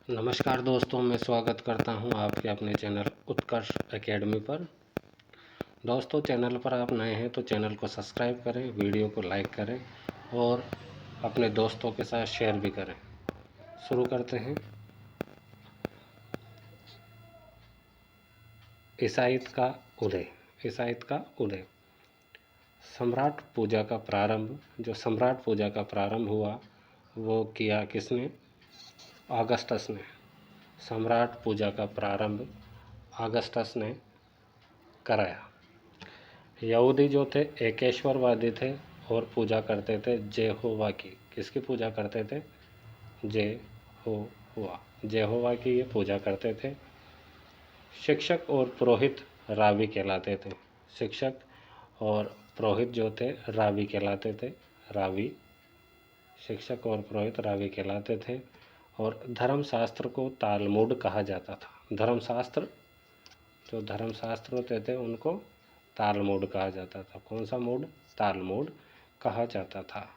नमस्कार दोस्तों, मैं स्वागत करता हूं आपके अपने चैनल उत्कर्ष एकेडमी पर। दोस्तों, चैनल पर आप नए हैं तो चैनल को सब्सक्राइब करें, वीडियो को लाइक करें और अपने दोस्तों के साथ शेयर भी करें। शुरू करते हैं। ईसाईयत का उदय। ईसाईयत का उदय। सम्राट पूजा का प्रारंभ, जो सम्राट पूजा का प्रारंभ हुआ वो किया किसने? ऑगस्टस ने। सम्राट पूजा का प्रारंभ ऑगस्टस ने कराया। यहूदी जो थे एकेश्वरवादी थे और पूजा करते थे जेहोवा की। किसकी पूजा करते थे? जेहोवा की ये पूजा करते थे। शिक्षक और पुरोहित रावी कहलाते थे। शिक्षक और पुरोहित जो थे रावी कहलाते थे। रावी, शिक्षक और पुरोहित रावी कहलाते थे। और धर्मशास्त्र को तालमुड कहा जाता था। धर्मशास्त्र, जो धर्मशास्त्र होते थे उनको तालमुड कहा जाता था। कौन सा मूड? तालमुड कहा जाता था।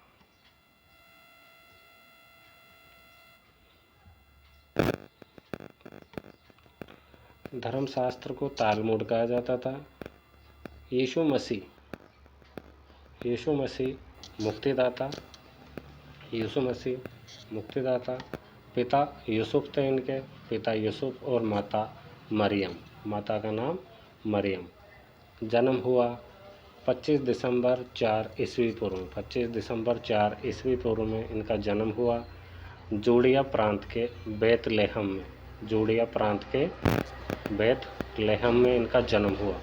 धर्मशास्त्र को तालमुड कहा जाता था। यीशु मसीह मुक्तिदाता। यीशु मसीह मुक्तिदाता। पिता यूसुफ थे इनके, पिता यूसुफ और माता मरियम। माता का नाम मरियम। जन्म हुआ 25 दिसंबर 4 ईस्वी पूर्व में। 25 दिसंबर 4 ईस्वी पूर्व में इनका जन्म हुआ जूडिया प्रांत के बेतलेहम में। जूडिया प्रांत के बेतलेहम में इनका जन्म हुआ।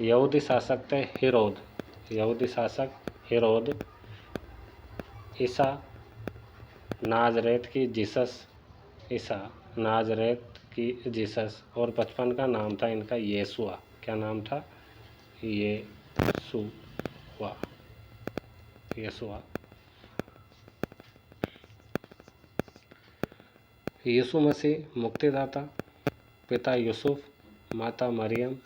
यहूदी शासक थे हेरोद। यहूदी शासक हेरोद। ईसा नाजरेत की जीसस और बचपन का नाम था इनका येसुआ। क्या नाम था? येसुआ। यीशु मसीह मुक्तिदाता। पिता यूसुफ, माता मरियम।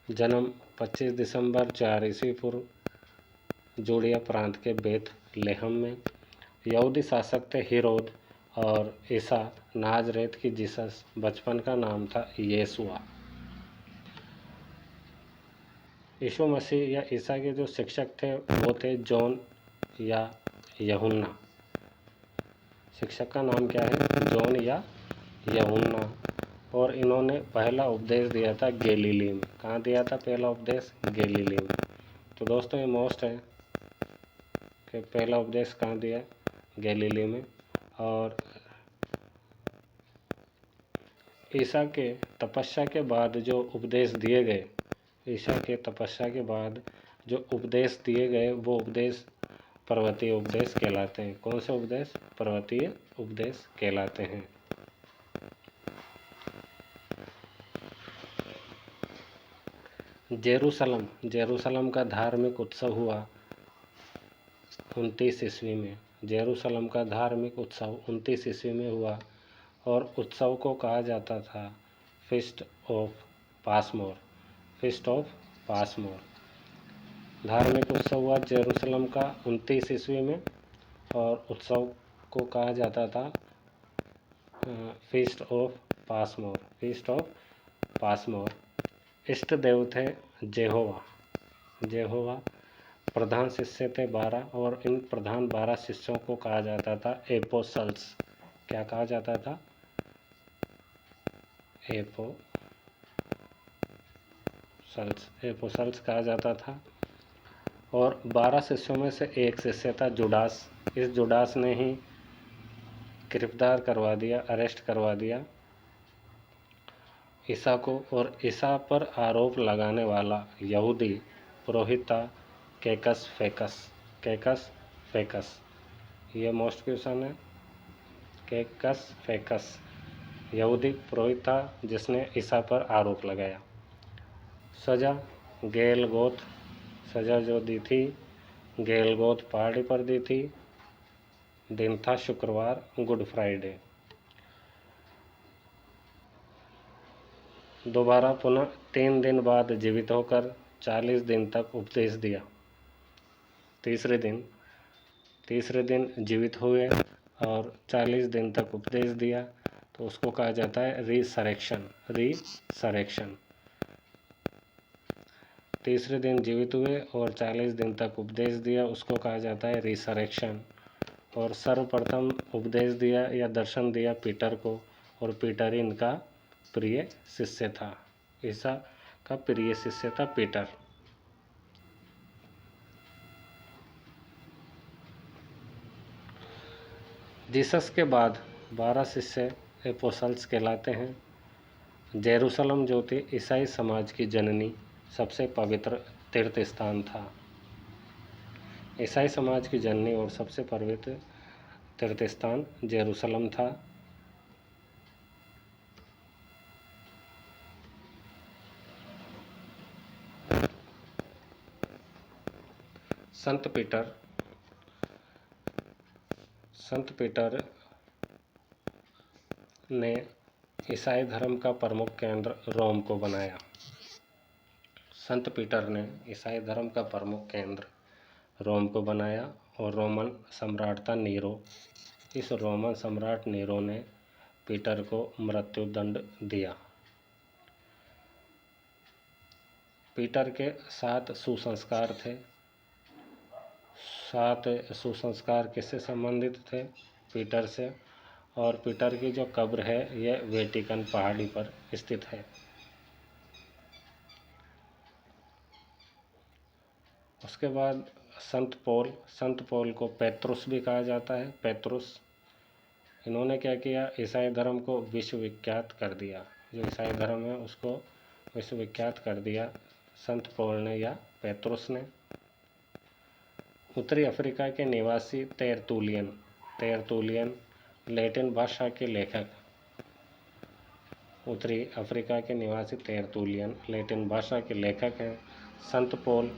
जन्म 25 दिसंबर 4 ईस्वी पूर्व जूडिया प्रांत के बेतलेहम में। यहूदी शासक थे हेरोद और ईसा नाजरेत की जीसस, बचपन का नाम था येसुआ। यीशु मसीह या ईसा के जो शिक्षक थे वो थे जॉन या यूहन्ना। शिक्षक का नाम क्या है? जॉन या यूहन्ना। और इन्होंने पहला उपदेश दिया था गलीली में। कहाँ दिया था पहला उपदेश? गलीली में। तो दोस्तों ये मोस्ट है कि पहला उपदेश कहाँ दिया? गलीली में। और ईसा के तपस्या के बाद जो उपदेश दिए गए, ईसा के तपस्या के बाद जो उपदेश दिए गए वो उपदेश पर्वतीय उपदेश कहलाते हैं। कौन से उपदेश? पर्वतीय उपदेश कहलाते हैं। जेरूसलम का धार्मिक उत्सव हुआ 29 ईस्वी में। जेरूसलम का धार्मिक उत्सव 29 ईस्वी में हुआ और उत्सव को कहा जाता था feast of Passover. Feast of पासमोर धार्मिक उत्सव हुआ जेरूसलम का 29 ईस्वी में और उत्सव को कहा जाता था feast of Passover. Feast of Passover. इष्ट देव थे जेहोवा। प्रधान शिष्य थे 12 और इन प्रधान 12 शिष्यों को कहा जाता था एपोसल्स। क्या कहा जाता था? एपोसल्स कहा जाता था। और 12 शिष्यों में से एक शिष्य था जुडास। इस जुडास ने ही गिरफ्तार करवा दिया, अरेस्ट करवा दिया ईसा को। और ईसा पर आरोप लगाने वाला यहूदी पुरोहित था कैकस फेकस। ये मोस्ट क्वेश्चन है। कैकस फेकस यहूदी पुरोहित था जिसने ईसा पर आरोप लगाया। सजा जो दी थी गेलगोत पहाड़ी पर दी थी। दिन था शुक्रवार, गुड फ्राइडे। दोबारा पुनः 3 दिन बाद जीवित होकर 40 दिन तक उपदेश दिया। तीसरे दिन तीसरे दिन जीवित हुए और 40 दिन तक उपदेश दिया, तो उसको कहा जाता है रिसरेक्शन। रिसरेक्शन। तीसरे दिन जीवित हुए और 40 दिन तक उपदेश दिया, उसको कहा जाता है रिसरेक्शन। और सर्वप्रथम उपदेश दिया या दर्शन दिया पीटर को, और पीटर इनका प्रिय शिष्य था। ईसा का प्रिय शिष्य था पीटर। जीसस के बाद 12 शिष्य एपोस्टल्स कहलाते हैं। जेरूशलम जो थी ईसाई समाज की जननी, सबसे पवित्र तीर्थ स्थान था। ईसाई समाज की जननी और सबसे पवित्र तीर्थ स्थान जेरूशलम था। संत पीटर ने ईसाई धर्म का प्रमुख केंद्र रोम को बनाया। संत पीटर ने ईसाई धर्म का प्रमुख केंद्र रोम को बनाया और रोमन सम्राट था नीरो। इस रोमन सम्राट नीरो ने पीटर को मृत्युदंड दिया। पीटर के 7 सुसंस्कार थे। 7 सुसंस्कार किससे संबंधित थे? पीटर से। और पीटर की जो कब्र है यह वेटिकन पहाड़ी पर स्थित है। उसके बाद संत पौल को पेत्रुस भी कहा जाता है। पेत्रुस, इन्होंने क्या किया? ईसाई धर्म को विश्वविख्यात कर दिया। जो ईसाई धर्म है उसको विश्वविख्यात कर दिया संत पौल ने या पेत्रुस ने। उत्तरी अफ्रीका के निवासी तेरतुलियन लैटिन भाषा के लेखक। उत्तरी अफ्रीका के निवासी तेरतुलियन लैटिन भाषा के लेखक हैं। संत पौल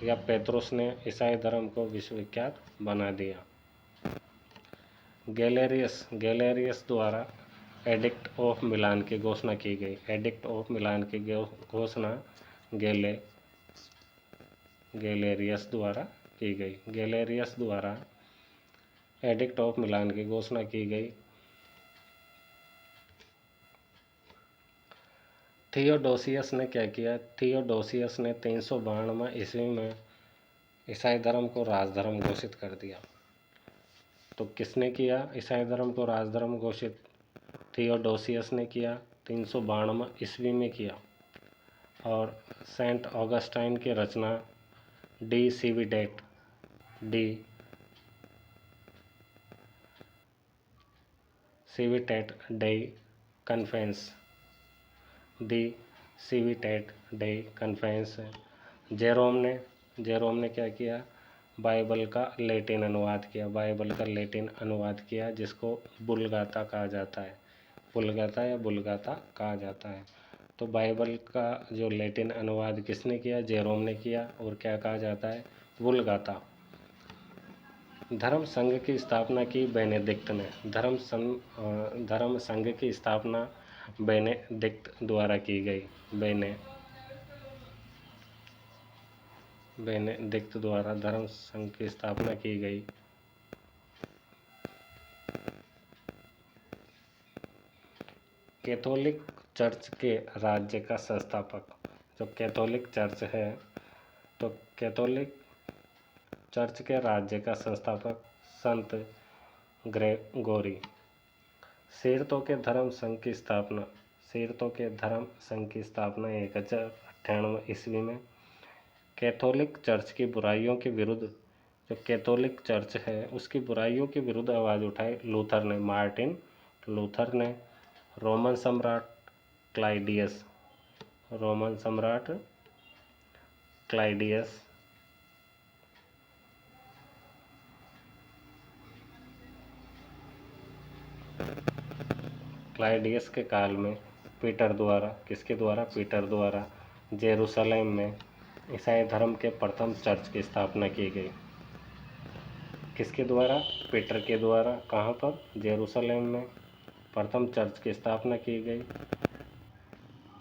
या पेत्रुस ने ईसाई धर्म को विश्वविख्यात बना दिया। गैलेरियस द्वारा एडिक्ट ऑफ मिलान की घोषणा की गई। एडिक्ट ऑफ मिलान की घोषणा गैलेरियस द्वारा की गई। गैलेरियस द्वारा एडिक्ट ऑफ मिलान की घोषणा की गई। थियोडोसियस ने क्या किया? थियोडोसियस ने 352 ईस्वी में ईसाई धर्म को राजधर्म घोषित कर दिया। तो किसने किया ईसाई धर्म को राजधर्म घोषित? थियोडोसियस ने किया, 352 ईस्वी में किया। और सेंट ऑगस्टाइन की रचना डी सिविटेट डेई कन्फेंस जेरोम ने क्या किया? बाइबल का लैटिन अनुवाद किया जिसको बुलगाता कहा जाता है। बुलगाता कहा जाता है। तो बाइबल का जो लैटिन अनुवाद किसने किया? जेरोम ने किया। और क्या कहा जाता है? वुल्गाता। धर्म संघ की स्थापना की बेनेडिक्ट ने। धर्म संघ की स्थापना बेनेडिक्ट द्वारा की गई। बेनेडिक्ट द्वारा धर्म संघ की स्थापना की गई। कैथोलिक चर्च के राज्य का संस्थापक। जो कैथोलिक चर्च है, तो कैथोलिक चर्च के राज्य का संस्थापक संत ग्रेगोरी। सीरतों के धर्म संघ की स्थापना 1098 ईस्वी में। कैथोलिक चर्च की बुराइयों के विरुद्ध, जो कैथोलिक चर्च है उसकी बुराइयों के विरुद्ध आवाज़ उठाई मार्टिन लूथर ने। रोमन सम्राट क्लाइडियस के काल में पीटर द्वारा जेरूशलेम में ईसाई धर्म के प्रथम चर्च की स्थापना की गई। किसके द्वारा? पीटर के द्वारा। कहाँ पर? जेरूशलेम में प्रथम चर्च की स्थापना की गई।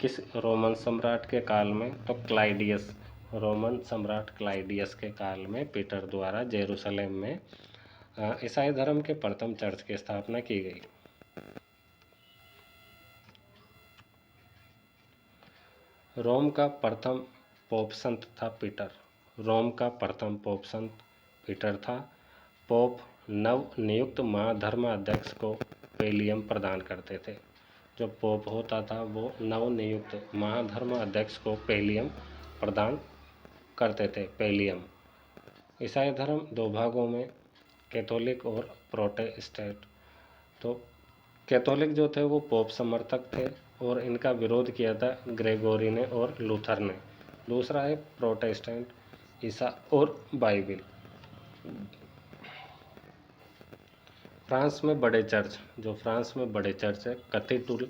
किस रोमन सम्राट के काल में? तो रोमन सम्राट क्लाइडियस के काल में पीटर द्वारा जेरूशलेम में ईसाई धर्म के प्रथम चर्च की स्थापना की गई? रोम का प्रथम पोप संत था पीटर। रोम का प्रथम पोप संत पीटर था। पोप नव नियुक्त महाधर्माध्यक्ष को पेलियम प्रदान करते थे। जो पोप होता था वो नव नियुक्त महाधर्माध्यक्ष को पेलियम प्रदान करते थे। पेलियम। ईसाई धर्म दो भागों में, कैथोलिक और प्रोटेस्टेंट। तो कैथोलिक जो थे वो पोप समर्थक थे और इनका विरोध किया था ग्रेगोरी ने और लूथर ने। दूसरा है प्रोटेस्टेंट, ईसा और बाइबिल। फ्रांस में बड़े चर्च, जो फ्रांस में बड़े चर्च है, कैथीड्रल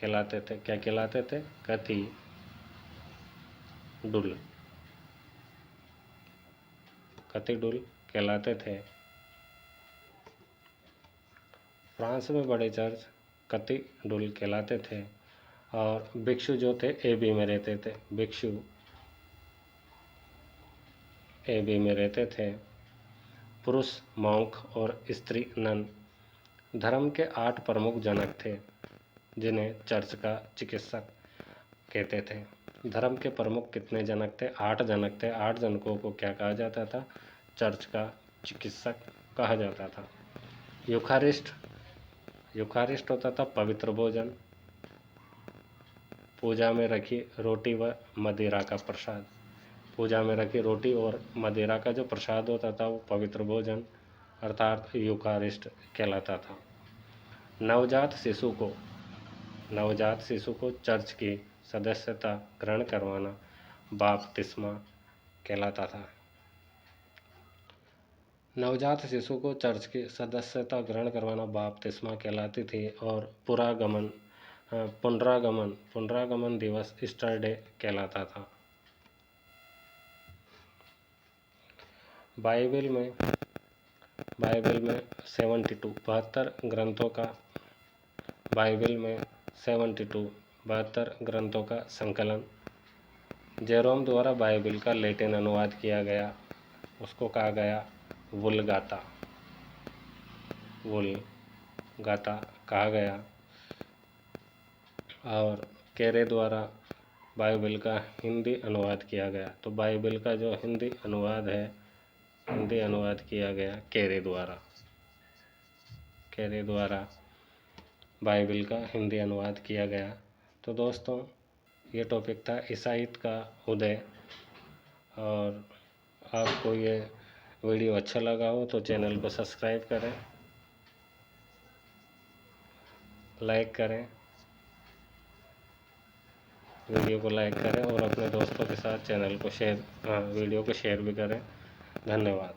कहलाते थे। क्या कहलाते थे? कैथीड्रल। कैथीड्रल कहलाते थे। फ्रांस में बड़े चर्च कैथीड्रल कहलाते थे। और भिक्षु जो थे एबी में रहते थे। भिक्षु एबी में रहते थे। पुरुष मॉन्क और स्त्री नन धर्म के 8 प्रमुख जनक थे, जिन्हें चर्च का चिकित्सक कहते थे। धर्म के प्रमुख कितने जनक थे? 8 जनक थे। 8 जनकों को क्या कहा जाता था? चर्च का चिकित्सक कहा जाता था। यूखारिस्ट होता था पवित्र भोजन, पूजा में रखी रोटी व मदिरा का प्रसाद। पूजा में रखी रोटी और मदिरा का जो प्रसाद होता था वो पवित्र भोजन अर्थात यूखारिस्ट कहलाता था। नवजात शिशु को चर्च की सदस्यता ग्रहण करवाना बपतिस्मा कहलाता था। नवजात शिशु को चर्च की सदस्यता ग्रहण करवाना बपतिस्मा कहलाती थी। और पुनरागमन दिवस ईस्टर डे कहलाता था। बाइबिल में 72 ग्रंथों का बाइबिल में 72 ग्रंथों का संकलन जेरोम द्वारा बाइबिल का लैटिन अनुवाद किया गया। उसको कहा गया वुलगाता कहा गया। और कैरे द्वारा बाइबिल का हिंदी अनुवाद किया गया। तो बाइबिल का जो हिंदी अनुवाद किया गया कैरे द्वारा बाइबिल का हिंदी अनुवाद किया गया। तो दोस्तों ये टॉपिक था ईसाईयत का उदय। और आपको ये वीडियो अच्छा लगा हो तो चैनल को सब्सक्राइब करें, लाइक करें, वीडियो को लाइक करें और अपने दोस्तों के साथ वीडियो को शेयर भी करें। धन्यवाद।